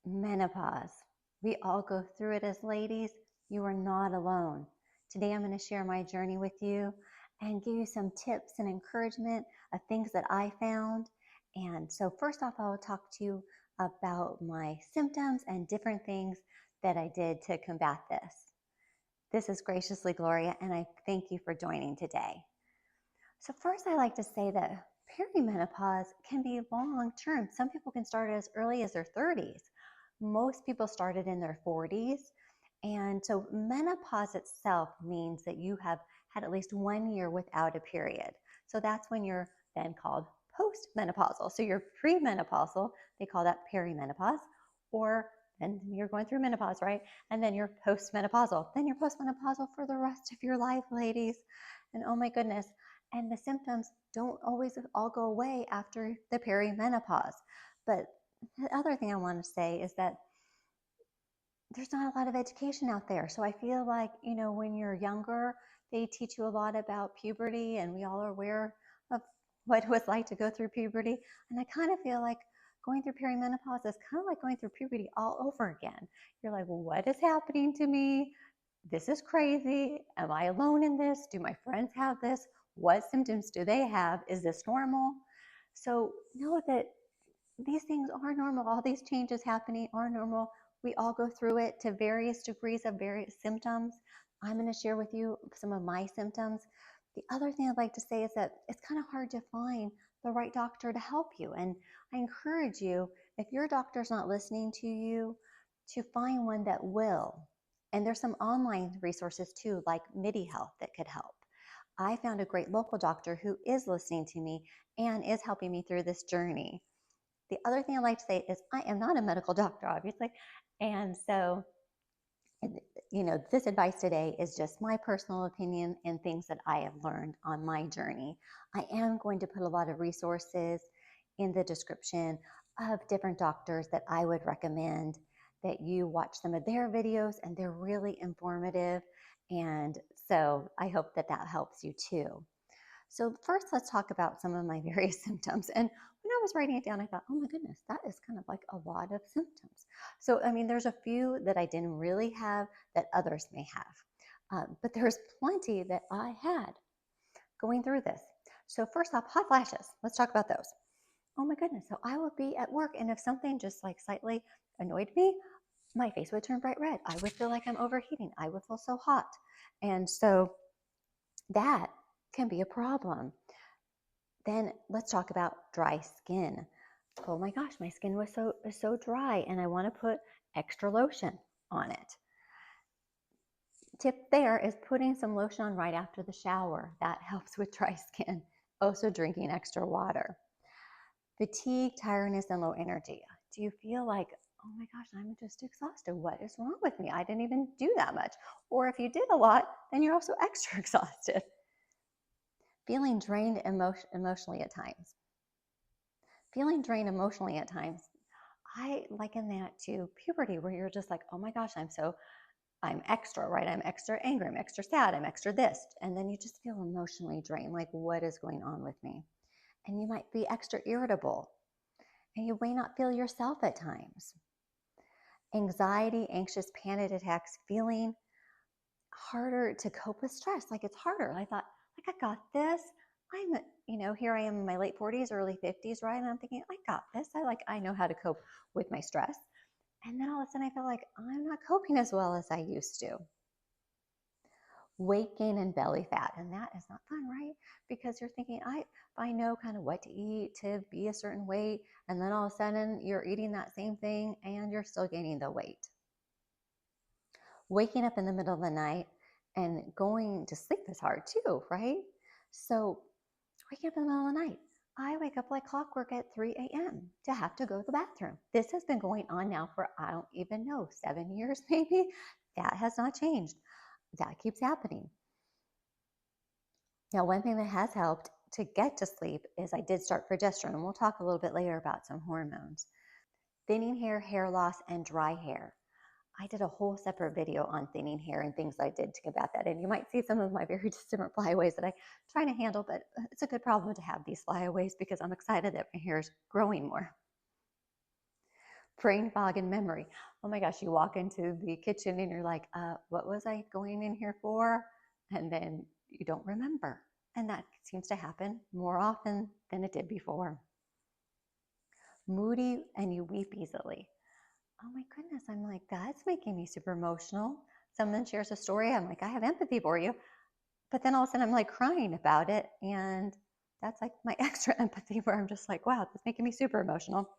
Menopause. We all go through it as ladies. You are not alone. Today I'm going to share my journey with you and give you some tips and encouragement of things that I found. And so first off, I will talk to you about my symptoms and different things that I did to combat this. This is Graciously Gloria, and I thank you for joining today. So first, I like to say that perimenopause can be long-term. Some people can start as early as their 30s. Most people started in their 40s. And so menopause itself means that you have had at least 1 year without a period. So that's when you're then called postmenopausal. So you're premenopausal, they call that perimenopause, or then you're going through menopause, right? And then you're postmenopausal. Then you're postmenopausal for the rest of your life, ladies. And oh my goodness. And the symptoms don't always all go away after the perimenopause. But the other thing I want to say is that there's not a lot of education out there. So I feel like, when you're younger, they teach you a lot about puberty, and we all are aware of what it was like to go through puberty. And I kind of feel like going through perimenopause is kind of like going through puberty all over again. You're like, well, what is happening to me? This is crazy. Am I alone in this? Do my friends have this? What symptoms do they have? Is this normal? So know that these things are normal. All these changes happening are normal. We all go through it to various degrees of various symptoms. I'm going to share with you some of my symptoms. The other thing I'd like to say is that it's kind of hard to find the right doctor to help you. And I encourage you, if your doctor's not listening to you, to find one that will. And there's some online resources too, like MIDI Health, that could help. I found a great local doctor who is listening to me and is helping me through this journey. The other thing I like to say is I am not a medical doctor, obviously. And so, this advice today is just my personal opinion and things that I have learned on my journey. I am going to put a lot of resources in the description of different doctors that I would recommend that you watch some of their videos, and they're really informative. And so I hope that that helps you too. So first, let's talk about some of my various symptoms. And when I was writing it down, I thought, oh my goodness, that is kind of like a lot of symptoms. So, there's a few that I didn't really have that others may have. But there's plenty that I had going through this. So first off, hot flashes. Let's talk about those. Oh my goodness. So I would be at work, and if something just like slightly annoyed me, my face would turn bright red. I would feel like I'm overheating. I would feel so hot. And so that can be a problem. Then let's talk about dry skin. Oh my gosh, my skin was so dry, and I want to put extra lotion on it. Tip there is putting some lotion on right after the shower. That helps with dry skin. Also drinking extra water. Fatigue, tiredness, and low energy. Do you feel like, oh my gosh, I'm just exhausted. What is wrong with me? I didn't even do that much. Or if you did a lot, then you're also extra exhausted. Feeling drained emotionally at times. Feeling drained emotionally at times, I liken that to puberty, where you're just like, oh my gosh, I'm extra, right? I'm extra angry, I'm extra sad, I'm extra this. And then you just feel emotionally drained, like, what is going on with me? And you might be extra irritable, and you may not feel yourself at times. Anxiety, anxious panic attacks, feeling harder to cope with stress. Like, it's harder. I thought, like, I got this. Here I am in my late 40s, early 50s, right? And I'm thinking, I got this. I know how to cope with my stress. And then all of a sudden I feel like I'm not coping as well as I used to. Weight gain and belly fat. And that is not fun, right? Because you're thinking, I know kind of what to eat to be a certain weight. And then all of a sudden you're eating that same thing and you're still gaining the weight. Waking up in the middle of the night and going to sleep is hard too, right? So waking up in the middle of the night, I wake up like clockwork at 3 a.m. to have to go to the bathroom. This has been going on now for, I don't even know, 7 years maybe. That has not changed. That keeps happening. Now, one thing that has helped to get to sleep is I did start progesterone, and we'll talk a little bit later about some hormones. Thinning hair, hair loss, and dry hair. I did a whole separate video on thinning hair and things I did to combat that. And you might see some of my very different flyaways that I try to handle, but it's a good problem to have these flyaways because I'm excited that my hair is growing more. Brain fog and memory. Oh my gosh, you walk into the kitchen and you're like, what was I going in here for? And then you don't remember. And that seems to happen more often than it did before. Moody and you weep easily. Oh my goodness, I'm like, that's making me super emotional. Someone shares a story, I'm like, I have empathy for you. But then all of a sudden I'm like crying about it. And that's like my extra empathy where I'm just like, wow, that's making me super emotional.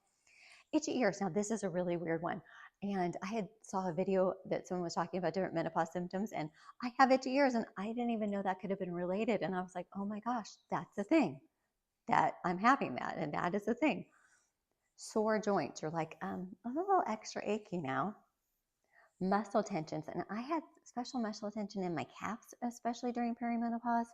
Itchy ears. Now this is a really weird one. And I had saw a video that someone was talking about different menopause symptoms, and I have itchy ears, and I didn't even know that could have been related. And I was like, oh my gosh, that's a thing, that I'm having that, and that is a thing. Sore joints. You're like, a little extra achy now. Muscle tensions, and I had special muscle tension in my calves, especially during perimenopause.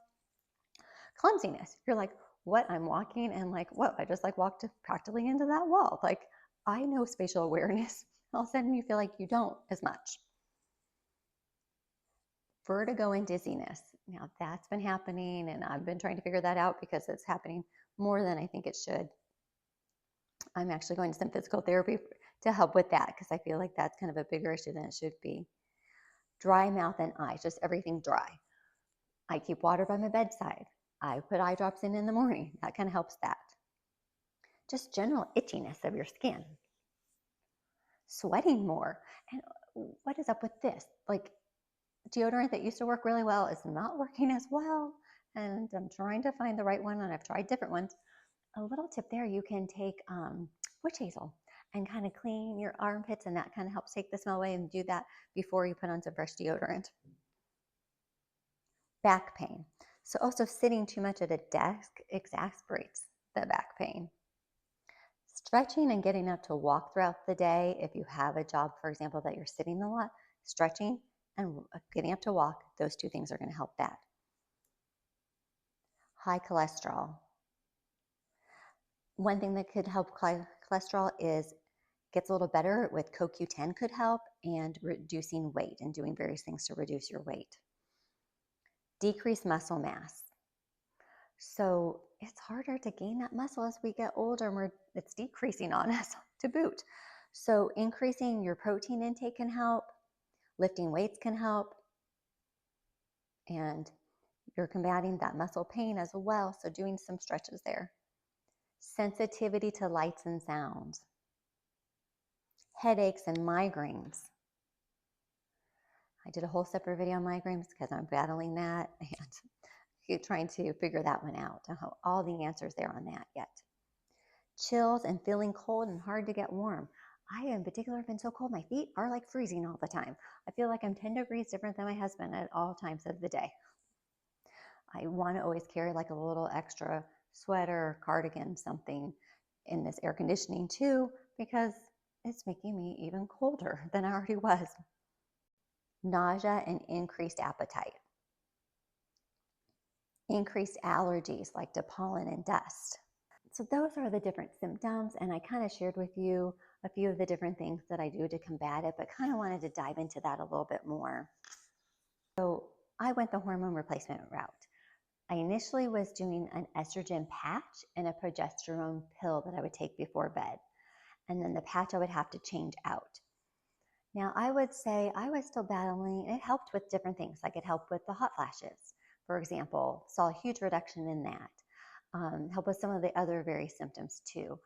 Clumsiness. You're like, what? I'm walking and like, what? I just like walked practically into that wall. Like, I know spatial awareness. All of a sudden you feel like you don't as much. Vertigo and dizziness. Now that's been happening, and I've been trying to figure that out because it's happening more than I think it should. I'm actually going to some physical therapy to help with that because I feel like that's kind of a bigger issue than it should be. Dry mouth and eyes, just everything dry. I keep water by my bedside. I put eye drops in the morning. That kind of helps that. Just general itchiness of your skin. Sweating more. And what is up with this? Like, deodorant that used to work really well is not working as well. And I'm trying to find the right one, and I've tried different ones. A little tip there, you can take witch hazel and kind of clean your armpits, and that kind of helps take the smell away, and do that before you put on some fresh deodorant. Back pain. So also sitting too much at a desk exasperates the back pain. Stretching and getting up to walk throughout the day. If you have a job, for example, that you're sitting a lot, stretching and getting up to walk, those two things are going to help that. High cholesterol. One thing that could help cholesterol is gets a little better with CoQ10 could help, and reducing weight and doing various things to reduce your weight. Decrease muscle mass. So it's harder to gain that muscle as we get older, and it's decreasing on us to boot. So increasing your protein intake can help, lifting weights can help, and you're combating that muscle pain as well. So doing some stretches there. Sensitivity to lights and sounds. Headaches and migraines. I did a whole separate video on migraines because I'm battling that and trying to figure that one out. I don't have all the answers there on that yet. Chills and feeling cold and hard to get warm. I in particular have been so cold, my feet are like freezing all the time. I feel like I'm 10 degrees different than my husband at all times of the day. I want to always carry like a little extra sweater, cardigan, something in this air conditioning too, because it's making me even colder than I already was. Nausea and increased appetite. Increased allergies like to pollen and dust. So those are the different symptoms, and I kind of shared with you a few of the different things that I do to combat it, but kind of wanted to dive into that a little bit more. So I went the hormone replacement route. I initially was doing an estrogen patch and a progesterone pill that I would take before bed. And then the patch I would have to change out. Now, I would say I was still battling. It helped with different things. Like it helped with the hot flashes, for example. Saw a huge reduction in that. Helped with some of the other various symptoms too.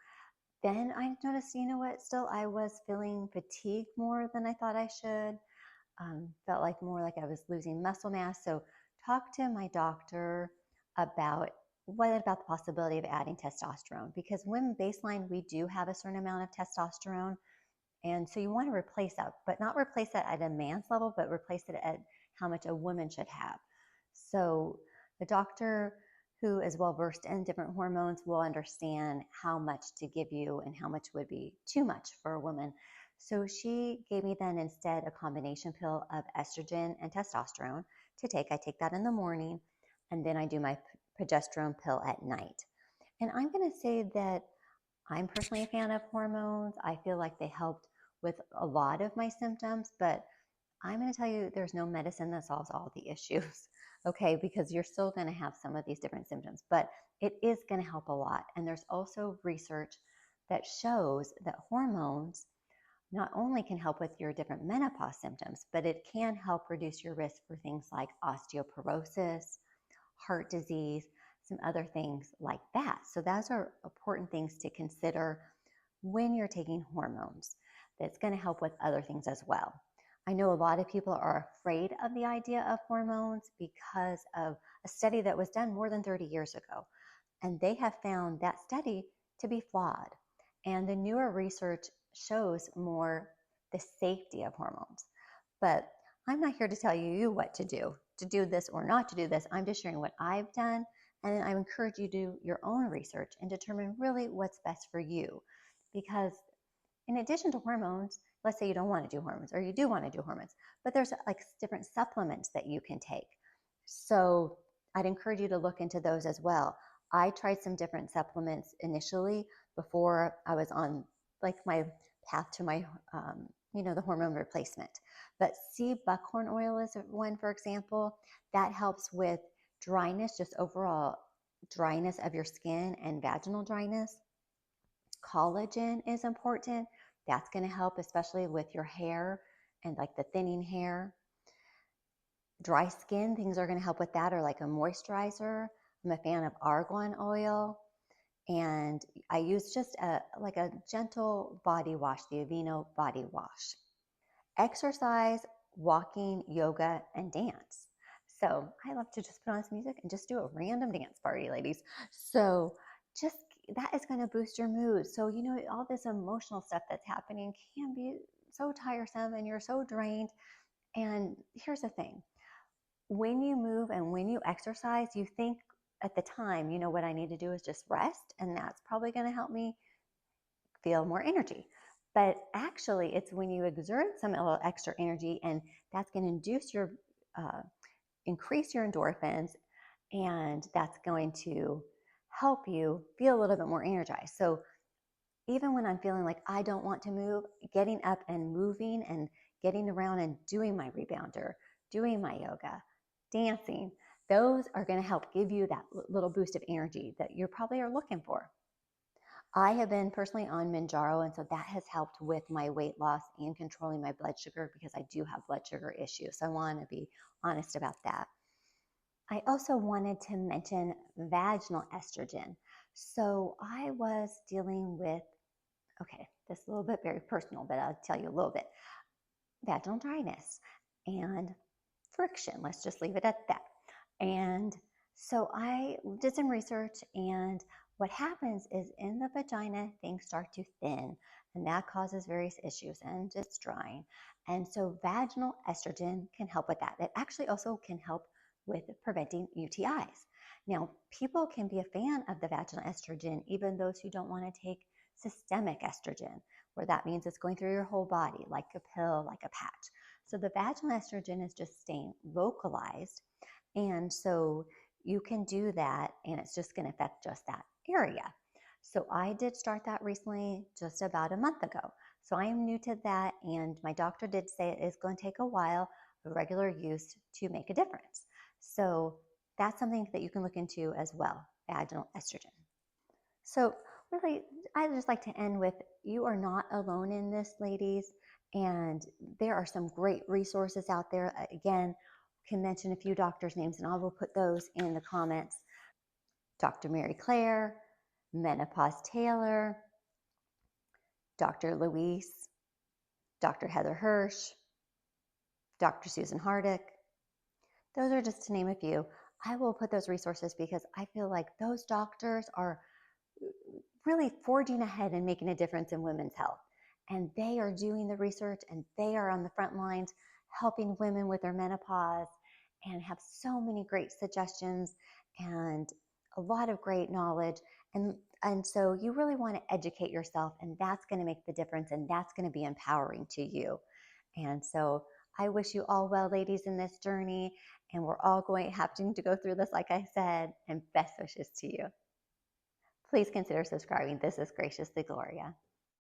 Then I noticed, you know what, still I was feeling fatigue more than I thought I should. Felt like more like I was losing muscle mass. So talked to my doctor about what about the possibility of adding testosterone, because women baseline, we do have a certain amount of testosterone. And so you want to replace that, but not replace that at a man's level, but replace it at how much a woman should have. So the doctor, who is well versed in different hormones, will understand how much to give you and how much would be too much for a woman. So she gave me then instead a combination pill of estrogen and testosterone to take. I take that in the morning, and then I do my progesterone pill at night. And I'm going to say that I'm personally a fan of hormones. I feel like they helped with a lot of my symptoms, but I'm going to tell you there's no medicine that solves all the issues, okay? Because you're still going to have some of these different symptoms, but it is going to help a lot. And there's also research that shows that hormones not only can help with your different menopause symptoms, but it can help reduce your risk for things like osteoporosis, heart disease, some other things like that. So those are important things to consider when you're taking hormones. That's going to help with other things as well. I know a lot of people are afraid of the idea of hormones because of a study that was done more than 30 years ago. And they have found that study to be flawed. And the newer research shows more the safety of hormones. But I'm not here to tell you what to do this or not to do this. I'm just sharing what I've done. And I encourage you to do your own research and determine really what's best for you. Because in addition to hormones, let's say you don't want to do hormones or you do want to do hormones, but there's like different supplements that you can take. So I'd encourage you to look into those as well. I tried some different supplements initially before I was on like my path to my, the hormone replacement. But sea buckhorn oil is one, for example, that helps with dryness, just overall dryness of your skin and vaginal dryness. Collagen is important. That's going to help, especially with your hair and like the thinning hair. Dry skin, things are going to help with that, or like a moisturizer. I'm a fan of argan oil. And I use just a gentle body wash, the Aveeno body wash. Exercise, walking, yoga, and dance. So I love to just put on some music and just do a random dance party, ladies. So just that is going to boost your mood. So, all this emotional stuff that's happening can be so tiresome and you're so drained. And here's the thing. When you move and when you exercise, you think at the time, what I need to do is just rest, and that's probably going to help me feel more energy. But actually, it's when you exert some little extra energy, and that's going to increase your endorphins, and that's going to help you feel a little bit more energized. So even when I'm feeling like I don't want to move, getting up and moving and getting around and doing my rebounder, doing my yoga, dancing, those are going to help give you that little boost of energy that you probably are looking for. I have been personally on Manjaro, and so that has helped with my weight loss and controlling my blood sugar because I do have blood sugar issues. So I want to be honest about that. I also wanted to mention vaginal estrogen. So I was dealing with, this is a little bit very personal, but I'll tell you a little bit. Vaginal dryness and friction. Let's just leave it at that. And so I did some research, and what happens is in the vagina, things start to thin, and that causes various issues, and it's drying. And so vaginal estrogen can help with that. It actually also can help with preventing UTIs. Now, people can be a fan of the vaginal estrogen, even those who don't want to take systemic estrogen, where that means it's going through your whole body, like a pill, like a patch. So the vaginal estrogen is just staying localized. And so you can do that, and it's just going to affect just that area. So I did start that recently, just about a month ago. So I am new to that, and my doctor did say it is going to take a while of regular use to make a difference. So that's something that you can look into as well, vaginal estrogen. So really, I just like to end with, you are not alone in this, ladies. And there are some great resources out there. Again, can mention a few doctors' names, and I will put those in the comments. Dr. Mary Claire, Menopause Taylor, Dr. Louise, Dr. Heather Hirsch, Dr. Susan Hardick. Those are just to name a few. I will put those resources because I feel like those doctors are really forging ahead and making a difference in women's health. And they are doing the research, and they are on the front lines helping women with their menopause, and have so many great suggestions and a lot of great knowledge. And so you really want to educate yourself, and that's going to make the difference, and that's going to be empowering to you. And so I wish you all well, ladies, in this journey, and we're all having to go through this, like I said, and best wishes to you. Please consider subscribing. This is Graciously Gloria.